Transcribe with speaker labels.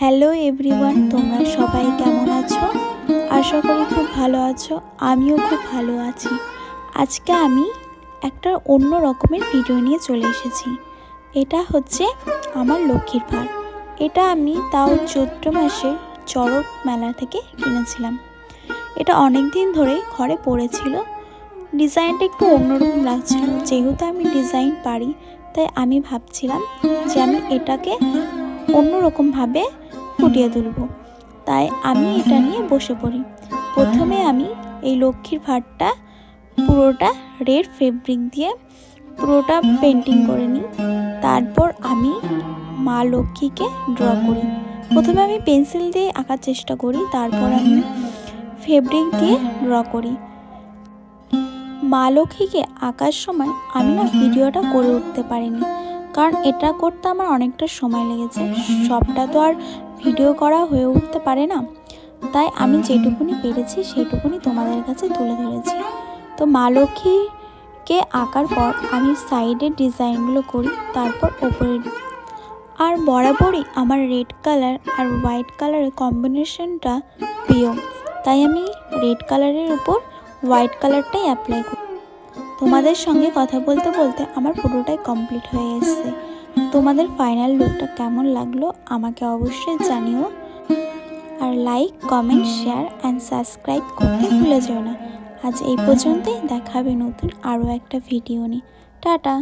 Speaker 1: Hello everyone, তোমরা সবাই কেমন আছো? আশা করি খুব ভালো আছো। আমিও খুব ভালো আছি। আজকে আমি একটা অন্য রকমের ভিডিও নিয়ে চলে এসেছি। এটা হচ্ছে আমার লক্ষ্মীর ভার। এটা আমি তাও চৈত্র মাসের চড়ক মেলা থেকে কিনেছিলাম। এটা অনেক দিন ধরে ঘরে পড়েছিল। ডিজাইনটা একটু অন্যরকম লাগছিল। যেহেতু আমি ডিজাইন পারি, তাই আমি ভাবছিলাম যে আমি এটাকে অন্যরকমভাবে ফুটিয়ে তুলব। তাই আমি এটা নিয়ে বসে পড়ি। প্রথমে আমি এই লক্ষ্মীর ভাঁড়টা পুরোটা রেড ফেব্রিক দিয়ে পুরোটা পেন্টিং করে নিই। তারপর আমি মা লক্ষ্মীকে ড্র করি। প্রথমে আমি পেন্সিল দিয়ে আঁকার চেষ্টা করি, তারপর আমি ফেব্রিক দিয়ে ড্র করি। মা লক্ষ্মীকে আঁকার সময় আমি ভিডিওটা করে উঠতে পারিনি, কারণ এটা করতে আমার অনেকটা সময় লেগেছে। সবটা তো আর ভিডিও করা হয়ে উঠতে পারে না, তাই আমি যেটুকুনি পেরেছি সেটুকুনি তোমাদের কাছে তুলে ধরেছি। তো মা লক্ষ্মীকে আঁকার পর আমি সাইডের ডিজাইনগুলো করি, তারপর ওপরে। আর বরাবরই আমার রেড কালার আর হোয়াইট কালারের কম্বিনেশনটা প্রিয়, তাই আমি রেড কালারের উপর হোয়াইট কালারটাই অ্যাপ্লাই করি। তোমাদের সঙ্গে কথা বলতে বলতে আমার পুরোটাই কমপ্লিট হয়ে এসেছে। তোমাদের ফাইনাল লুকটা কেমন লাগলো আমাকে অবশ্যই জানিও। আর like, comment, share and subscribe করতে ভুলে যেও না। আজ এই পর্যন্তই। দেখা হবে নতুন আরও একটা ভিডিও নিয়ে। টাটা।